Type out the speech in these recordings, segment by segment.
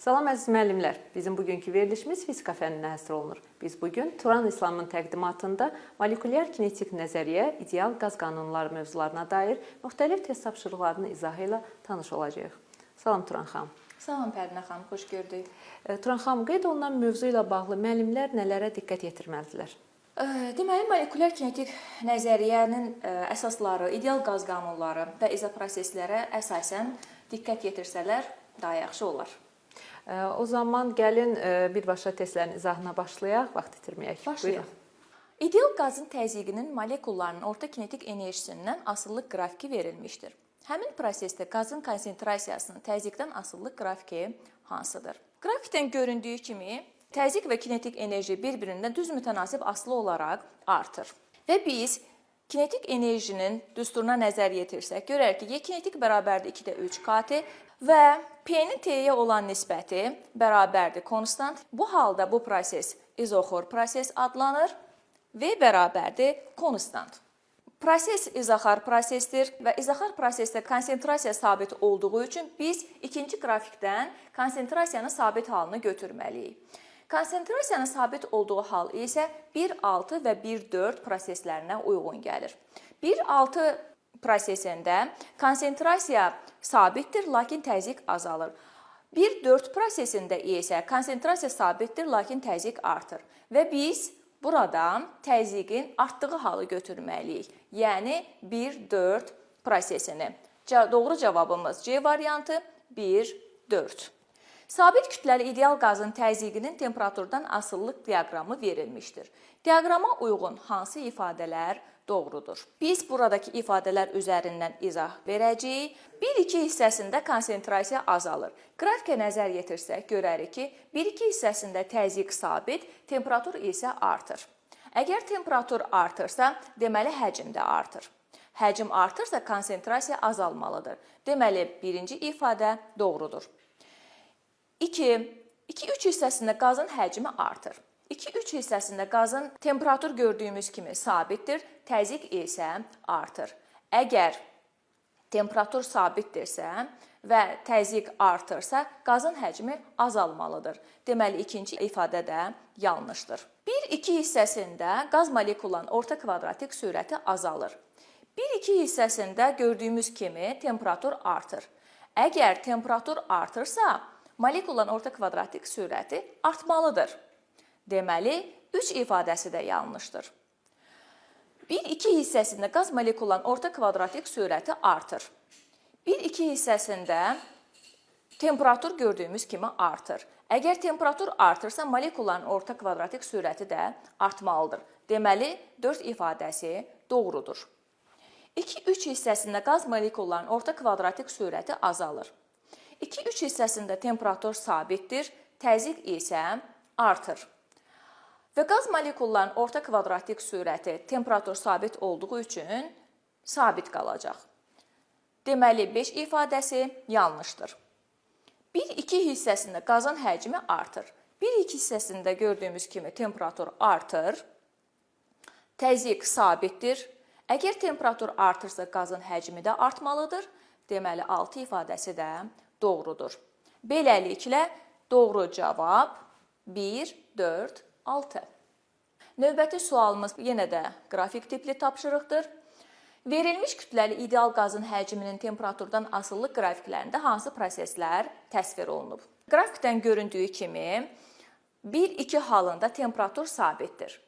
Salam əziz müəllimlər. Bizim bugünkü verilişimiz fizika fənninə həsr olunur. Biz bugün Turan İslamın təqdimatında molekulyar kinetik nəzəriyyə, ideal qaz qanunları mövzularına dair müxtəlif test tapşırıqlarının izahı ilə tanış olacağıq. Salam Turan xanım. Salam Pərinə xanım, xoş gördük. Turan xanım, qeyd olunan mövzu ilə bağlı müəllimlər nələrə diqqət yetirməlidirlər? Deməli, molekulyar kinetik nəzəriyyənin əsasları, ideal qaz qanunları və izoproseslərə əsasən diqqət yetirsələr daha yaxşı olar. O zaman gəlin birbaşa testlərin izahına başlayaq, vaxt itirməyək. Başlayaq. İdeal qazın təzyiqinin molekullarının orta kinetik enerjisindən asılılıq qrafiki verilmişdir. Həmin prosesdə qazın konsentrasiyasının təzyiqdən asılılıq qrafiki hansıdır? Qrafikdən göründüyü kimi təzyiq və kinetik enerji bir-birindən düz mütənasib asılı olaraq artır. Və biz kinetik enerjinin düsturuna nəzər yetirsək, görərik ki, Y kinetik bərabərdir 2-də 3 KT və P-nin T-yə olan nisbəti bərabərdir konstant. Bu halda bu proses izoxor proses adlanır və bərabərdir konstant. Proses izoxor prosesdir və izoxor prosesdə konsentrasiya sabit olduğu üçün biz ikinci qrafikdən konsentrasiyanın sabit halını götürməliyik. Konsentrasiyanın sabit olduğu hal isə 1,6 və 1,4 proseslərinə uyğun gəlir. 1,6 prosesində konsentrasiya sabitdir, lakin təzyiq azalır. 1,4 prosesində isə konsentrasiya sabitdir, lakin təzyiq artır. Və biz burada təzyiqin artdığı halı götürməliyik. Yəni 1,4 prosesini. Doğru cavabımız C variantı 1,4. Sabit kütləli ideal qazın təzyiqinin temperaturdan asılılıq diaqramı verilmişdir. Diaqrama uyğun hansı ifadələr doğrudur? Biz buradakı ifadələr üzərindən izah verəcəyik. 1-2 hissəsində konsentrasiya azalır. Qrafikə nəzər yetirsək, görərik ki, 1-2 hissəsində təzyiq sabit, temperatur isə artır. Əgər temperatur artırsa, deməli həcm də artır. Həcm artırsa, konsentrasiya azalmalıdır. Deməli, birinci ifadə doğrudur. 2-3 hissəsində qazın həcmi artır. 2-3 hissəsində qazın temperatur gördüyümüz kimi sabitdir, təzyiq isə artır. Əgər temperatur sabitdirsə və təzyiq artırsa, qazın həcmi azalmalıdır. Deməli, ikinci ifadə də yanlışdır. 1-2 hissəsində qaz molekullarının orta kvadratik sürəti azalır. 1-2 hissəsində gördüyümüz kimi temperatur artır. Əgər temperatur artırsa, molekulların orta kvadratik sürəti artmalıdır. Deməli, 3 ifadəsi də yanlışdır. 1-2 hissəsində qaz molekullarının orta kvadratik sürəti artır. 1-2 hissəsində temperatur gördüyümüz kimi artır. Əgər temperatur artırsa, molekulların orta kvadratik sürəti də artmalıdır. Deməli, 4 ifadəsi doğrudur. 2-3 hissəsində qaz molekullarının orta kvadratik sürəti azalır. 2-3 hissəsində temperatur sabitdir, təzyiq isə artır. Və qaz molekullarının orta kvadratik sürəti temperatur sabit olduğu üçün sabit qalacaq. Deməli, 5 ifadəsi yanlışdır. 1-2 hissəsində qazın həcmi artır. 1-2 hissəsində gördüyümüz kimi temperatur artır, təzyiq sabitdir. Əgər temperatur artırsa, qazın həcmi də artmalıdır. Deməli, 6 ifadəsi də doğrudur. Beləliklə, doğru cavab 1, 4, 6. Növbəti sualımız yenə də qrafik tipli tapşırıqdır. Verilmiş kütləli ideal qazın həcminin temperaturdan asılılıq qrafiklərində hansı proseslər təsvir olunub? Qrafikdən göründüyü kimi 1-2 halında temperatur sabitdir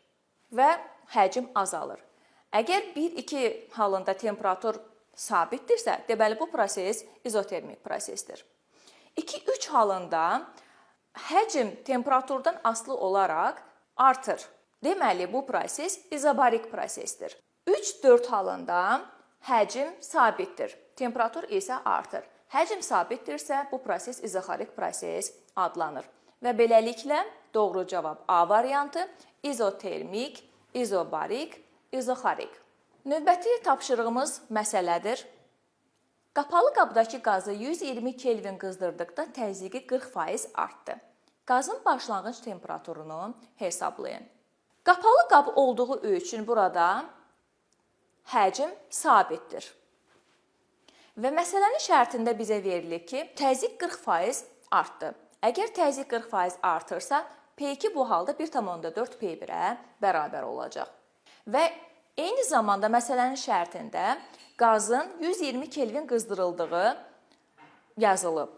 və həcm azalır. Əgər 1-2 halında temperatur sabitdirsə, deməli bu proses izotermik prosesdir. 2-3 halında həcm temperaturdan asılı olaraq artır. Deməli bu proses izobarik prosesdir. 3-4 halında həcm sabitdir, temperatur isə artır. Həcm sabitdirsə, bu proses izoxorik proses adlanır. Və beləliklə doğru cavab A variantı izotermik, izobarik, izoxorik. Növbəti tapşırığımız məsələdir. Qapalı qabdakı qazı 120 Kelvin qızdırdıqda təzyiqi 40% artdı. Qazın başlanğıc temperaturunu hesablayın. Qapalı qab olduğu üçün burada həcm sabitdir. Və məsələnin şərtində bizə verilir ki, təzyiq 40% artdı. Əgər təzyiq 40% artırsa, P2 bu halda 1,4 P1-ə bərabər olacaq. Və eyni zamanda məsələnin şərtində qazın 120 Kelvin qızdırıldığı yazılıb.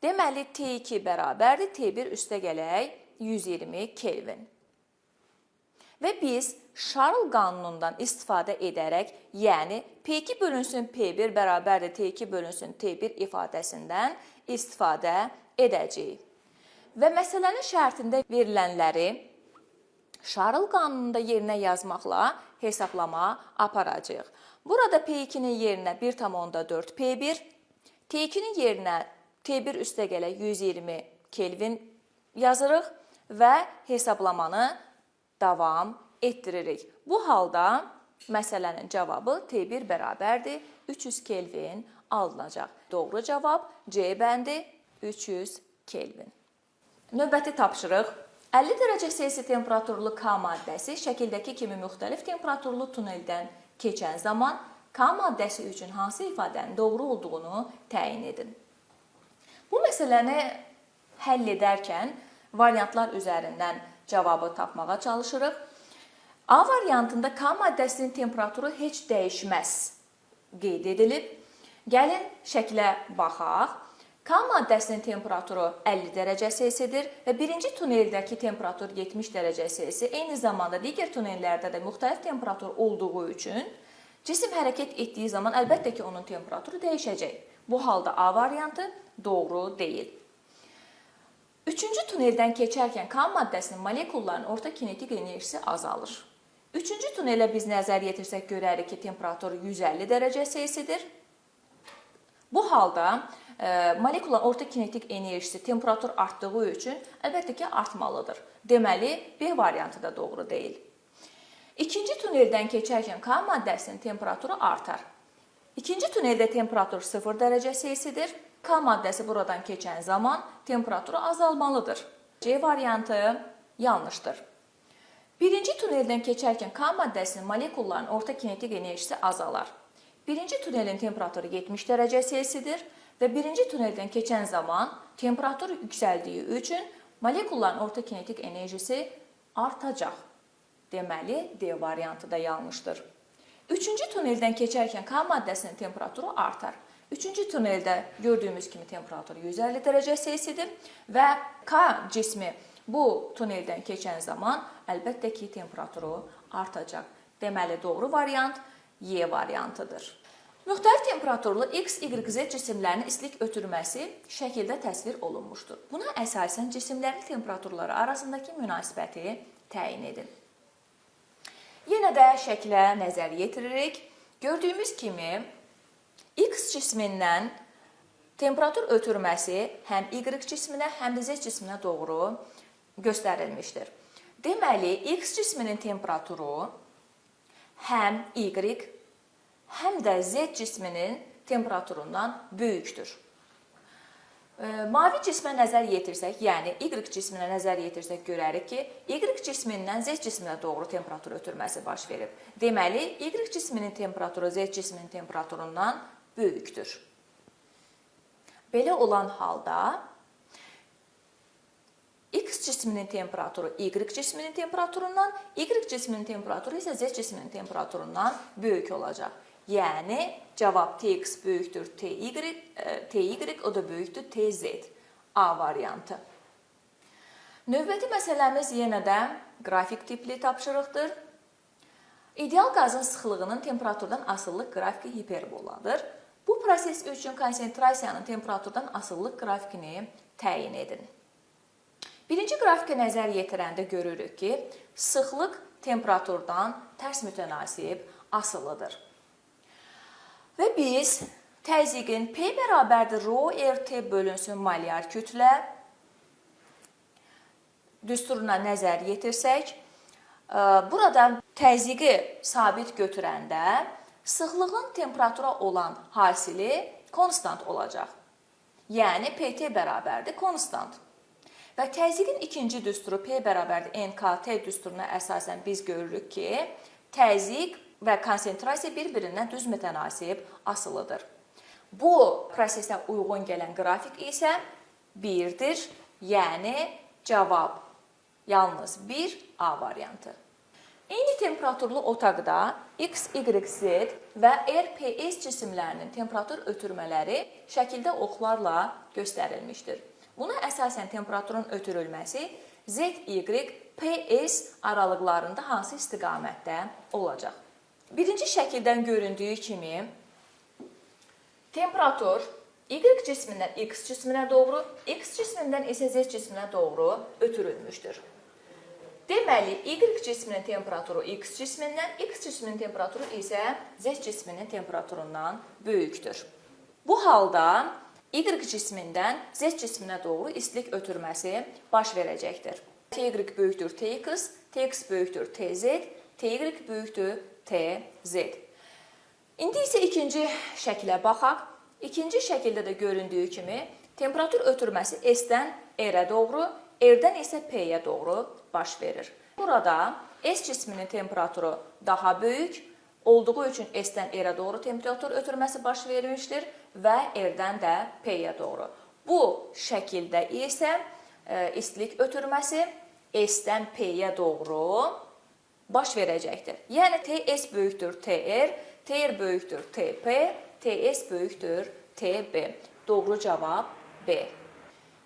Deməli, T2 bərabərdir, T1 üstə gələk 120 Kelvin. Və biz Şarl qanunundan istifadə edərək, yəni P2 bölünsün P1 bərabərdir T2 bölünsün T1 ifadəsindən istifadə edəcəyik. Və məsələnin şərtində verilənləri Şarl qanununda yerinə yazmaqla hesablama aparacağıq. Burada P2-nin yerinə 1,4 P1, T2-nin yerinə T1 üstə gələk 120 Kelvin yazırıq və hesablamanı davam etdiririk. Bu halda məsələnin cavabı T1 bərabərdir 300 Kelvin alınacaq. Doğru cavab C bəndi 300 Kelvin. Növbəti tapşırıq. 50 dərəcə Selsi temperaturlu K maddəsi şəkildəki kimi müxtəlif temperaturlu tuneldən keçən zaman K maddəsi üçün hansı ifadənin doğru olduğunu təyin edin. Bu məsələni həll edərkən variantlar üzərindən cavabı tapmağa çalışırıq. A variantında K maddəsinin temperaturu heç dəyişməz qeyd edilib. Gəlin şəklə baxaq. K maddəsinin temperaturu 50 dərəcə Selsidir və birinci tuneldəki temperatur 70 dərəcə Selsi. Eyni zamanda digər tunellərdə də müxtəlif temperatur olduğu üçün cisim hərəkət etdiyi zaman əlbəttə ki, onun temperaturu dəyişəcək. Bu halda A variantı doğru deyil. Üçüncü tuneldən keçərkən K maddəsinin molekullarının orta kinetik enerjisi azalır. Üçüncü tunelə biz nəzər yetirsək görərik ki, temperatur 150 dərəcə Selsidir. Bu halda molekulların orta kinetik enerjisi temperatur artdığı üçün əlbəttə ki, artmalıdır. Deməli, B variantı da doğru deyil. İkinci tuneldən keçərkən K maddəsinin temperaturu artar. İkinci tuneldə temperatur 0 dərəcə Selsidir. K maddəsi buradan keçən zaman temperaturu azalmalıdır. C variantı yanlışdır. Birinci tuneldən keçərkən K maddəsinin molekullarının orta kinetik enerjisi azalar. Birinci tunelin temperaturu 70 dərəcə Selsidir və birinci tuneldən keçən zaman temperatur yüksəldiyi üçün molekulların orta kinetik enerjisi artacaq. Deməli, D variantı da yanlışdır. Üçüncü tuneldən keçərkən K maddəsinin temperaturu artar. Üçüncü tuneldə gördüyümüz kimi temperatur 150 dərəcə Selsidir və K cismi bu tuneldən keçən zaman əlbəttə ki, temperaturu artacaq. Deməli, doğru variant Y variantıdır. Müxtəlif temperaturlu X, Y, Z cisimlərinin istilik ötürməsi şəkildə təsvir olunmuşdur. Buna əsasən cisimlərin temperaturları arasındakı münasibəti təyin edin. Yenə də şəklə nəzər yetiririk. Gördüyümüz kimi X cismindən temperatur ötürməsi həm Y cisminə, həm də Z cisminə doğru göstərilmişdir. Deməli, X cisminin temperaturu həm Y, həm də Z cisminin temperaturundan böyükdür. Mavi cismə nəzər yetirsək, yəni Y cisminə nəzər yetirsək görərik ki, Y cismindən Z cisminə doğru temperatur ötürməsi baş verib. Deməli, Y cisminin temperaturu Z cisminin temperaturundan böyükdür. Belə olan halda X cisminin temperaturu Y cisminin temperaturundan, Y cisminin temperaturu isə Z cisminin temperaturundan böyük olacaq. Yəni, cavab Tx böyükdür Ty, o da böyükdür Tz. A variantı. Növbəti məsələmiz yenə də qrafik tipli tapşırıqdır. İdeal qazın sıxlığının temperaturdan asıllıq qrafiki hiperboladır. Bu proses üçün konsentrasiyanın temperaturdan asıllıq qrafikini təyin edin. Birinci qrafikə nəzər yetirəndə görürük ki, sıxlıq temperaturdan tərs mütənasib asılıdır. Və biz təzyiqin P bərabərdir ρRT bölünsün molyar kütlə düsturuna nəzər yetirsək, burada təzyiqi sabit götürəndə sıxlığın temperatura olan hasili konstant olacaq. Yəni, PT bərabərdir konstant. Və təzyiqin ikinci düsturu P bərabərdir NKT düsturuna əsasən biz görürük ki, təzyiq və konsentrasiya bir-birindən düz mütənasib asılıdır. Bu prosesə uyğun gələn qrafik isə 1-dir, Yəni cavab yalnız 1 A variantı. Eyni temperaturlu otaqda X, Y, Z və RPS cisimlərinin temperatur ötürmələri şəkildə oxlarla göstərilmişdir. Buna əsasən temperaturun ötürülməsi Z, Y, PS aralıqlarında hansı istiqamətdə olacaq? Birinci şəkildən göründüyü kimi temperatur Y cismindən X cisminə doğru, X cismindən isə Z cisminə doğru ötürülmüşdür. Deməli, Y cisminin temperaturu X cismindən, X cisminin temperaturu isə Z cisminin temperaturundan böyükdür. Bu halda Y cismindən Z cisminə doğru istilik ötürməsi baş verəcəkdir. Ty böyükdür Tx, Tx böyükdür Tz, Ty böyükdür Tz. İndi isə ikinci şəklə baxaq. İkinci şəkildə də göründüyü kimi temperatur ötürməsi S-dən R-ə doğru, R-dən isə P-yə doğru baş verir. Burada S cisminin temperaturu daha böyük olduğu üçün S-dən R-ə doğru temperatur ötürməsi baş vermişdir və R-dən də P-yə doğru. Bu şəkildə isə istilik ötürməsi S-dən P-yə doğru baş verəcəkdir. Yəni Ts böyükdür Tr, Tr böyükdür Tp, Ts böyükdür Tb. Doğru cavab B.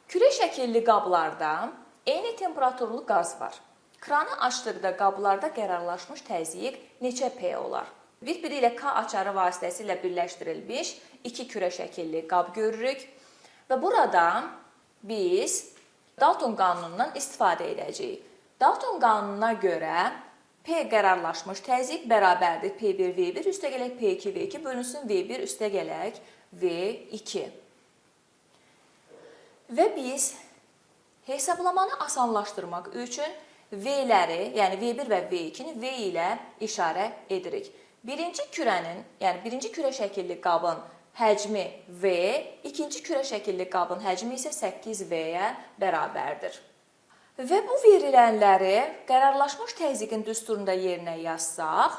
Kürə şəkilli qablarda eyni temperaturlu qaz var. Kranı açdıqda qablarda qərarlaşmış təzyiq neçə P olar? Bir-biri ilə K açarı vasitəsilə birləşdirilmiş iki kürə şəkilli qab görürük və burada biz Dalton qanunundan istifadə edəcəyik. Dalton qanununa görə P qərarlaşmış təzyiq bərabərdir P1 V1 üstəgələk P2 V2 bölünsün V1 üstəgələk V2. Və biz hesablamanı asanlaşdırmaq üçün V-ləri, yəni V1 və V2-ni V ilə işarə edirik. Birinci kürə şəkilli qabın həcmi V, ikinci kürə şəkilli qabın həcmi isə 8V-yə bərabərdir. Və bu verilənləri qərarlaşmış təzyiqin düsturunda yerinə yazsaq,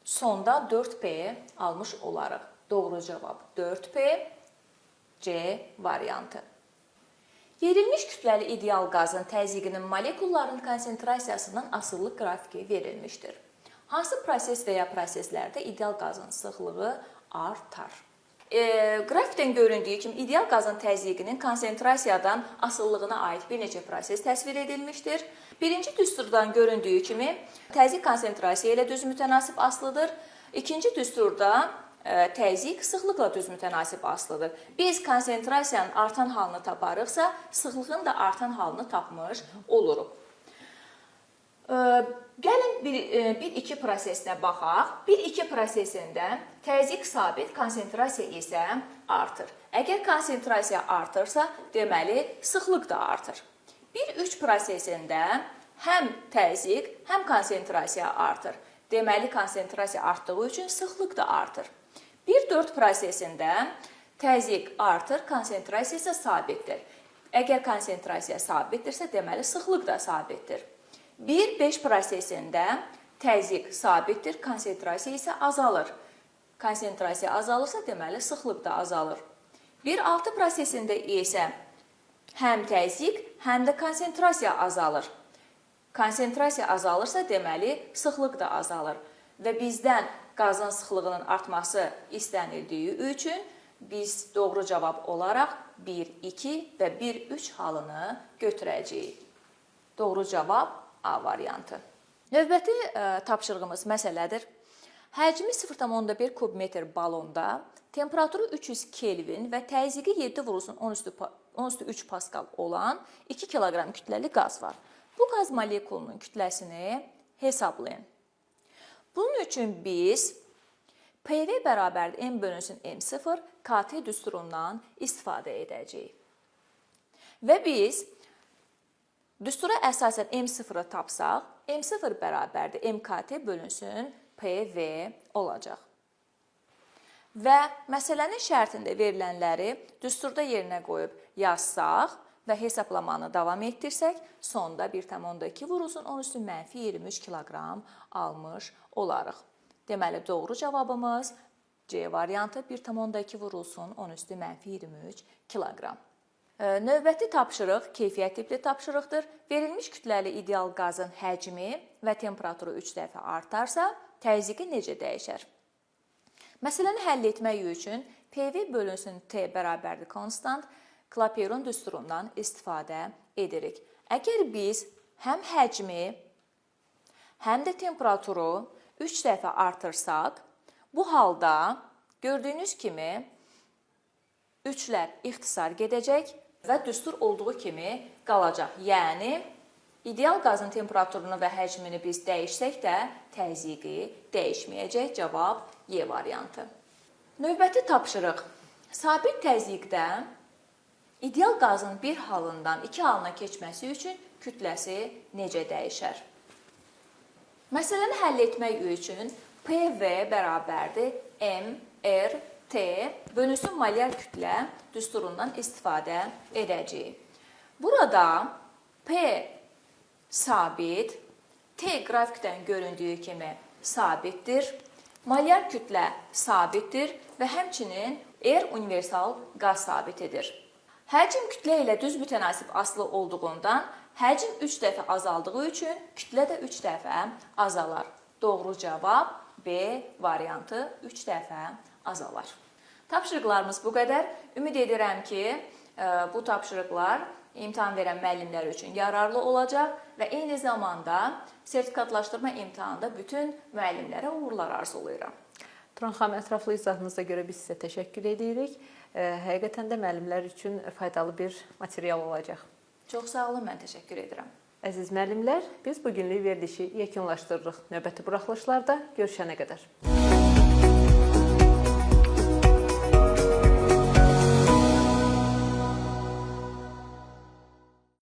sonda 4P almış olarıq. Doğru cavab 4P, C variantı. Yerilmiş kütləli ideal qazın təzyiqinin molekulların konsentrasiyasından asıllıq qrafiki verilmişdir. Hansı proses və ya proseslərdə ideal qazın sıxlığı artar? Qrafikdən göründüyü kimi ideal qazın təzyiqinin konsentrasiyadan asıllığına aid bir neçə proses təsvir edilmişdir. Birinci düsturdan göründüyü kimi təzyiq konsentrasiya ilə düz mütənasib asılıdır. İkinci düsturda təzyiq sıxlıqla düz mütənasib asılıdır. Biz konsentrasiyanın artan halını taparıqsa, sıxlığın da artan halını tapmış oluruq. Gəlin 1-2 prosesinə baxaq. 1-2 prosesində təzyiq sabit, konsentrasiya isə artır. Əgər konsentrasiya artırsa, deməli sıxlıq da artır. 1-3 prosesində həm təzyiq, həm konsentrasiya artır. Deməli konsentrasiya artdığı üçün sıxlıq da artır. 1-4 prosesində təzyiq artır, konsentrasiya isə sabitdir. Əgər konsentrasiya sabitdirsə, deməli sıxlıq da sabitdir. 1-5 prosesində təzyiq sabitdir, konsentrasiya isə azalır. Konsentrasiya azalırsa, deməli sıxlıq da azalır. 1-6 prosesində isə həm təzyiq, həm də konsentrasiya azalır. Konsentrasiya azalırsa, deməli sıxlıq da azalır. Və bizdən qazın sıxlığının artması istənildiyi üçün biz doğru cavab olaraq 1-2 və 1-3 halını götürəcəyik. Doğru cavab A variantı. Növbəti tapşırığımız məsələdir. Həcmi 0,1 kubmetr balonda temperaturu 300 Kelvin və təzyiqi 7/10⁻³ paskal olan 2 kiloqram kütləli qaz var. Bu qaz molekulunun kütləsini hesablayın. Bunun üçün biz PV bərabər M bölünsün M0 KT düsturundan istifadə edəcəyik. Və biz düstura əsasən M0-ı tapsaq, M0 bərabərdir MKT bölünsün PV olacaq. Və məsələnin şərtində verilənləri düsturda yerinə qoyub yazsaq və hesablamanı davam etdirsək, sonda 1,2/10⁻³ kiloqram almış olarıq. Deməli, doğru cavabımız C variantı 1,2/10⁻³ kiloqram. Növbəti tapşırıq keyfiyyət tipli tapşırıqdır. Verilmiş kütləli ideal qazın həcmi və temperaturu 3 dəfə artarsa, təzyiqi necə dəyişər? Məsələni həll etmək üçün PV bölünsün T bərabərdir konstant Klaperon düsturundan istifadə edirik. Əgər biz həm həcmi, həm də temperaturu 3 dəfə artırsaq, bu halda gördüyünüz kimi 3-lər ixtisar gedəcək və düstur olduğu kimi qalacaq. Yəni, ideal qazın temperaturunu və həcmini biz dəyişsək də təzyiqi dəyişməyəcək. Cavab Y variantı. Növbəti tapşırıq. Sabit təzyiqdə ideal qazın bir halından 2 halına keçməsi üçün kütləsi necə dəyişər? Məsələni həll etmək üçün PV bərabərdir MR T bölünsün molyar kütlə düsturundan istifadə edəcəyik. Burada P sabit, T qrafikdən göründüyü kimi sabitdir, molyar kütlə sabitdir və həmçinin R universal qaz sabitidir. Həcm kütlə ilə düz mütənasib asılı olduğundan həcm 3 dəfə azaldığı üçün kütlə də 3 dəfə azalar. Doğru cavab B variantı 3 dəfə azalar. Tapşırıqlarımız bu qədər. Ümid edirəm ki, bu tapşırıqlar imtahan verən müəllimlər üçün yararlı olacaq və eyni zamanda sertifikatlaşdırma imtahanında bütün müəllimlərə uğurlar arzulayıram. Turan xanım, ətraflı izahınıza görə biz sizə təşəkkür edirik. Həqiqətən də müəllimlər üçün faydalı bir material olacaq. Çox sağ olun, mən təşəkkür edirəm. Əziz müəllimlər, biz bugünlük verilişi yekunlaşdırırıq. Növbəti buraxılışlarda görüşənə qədər.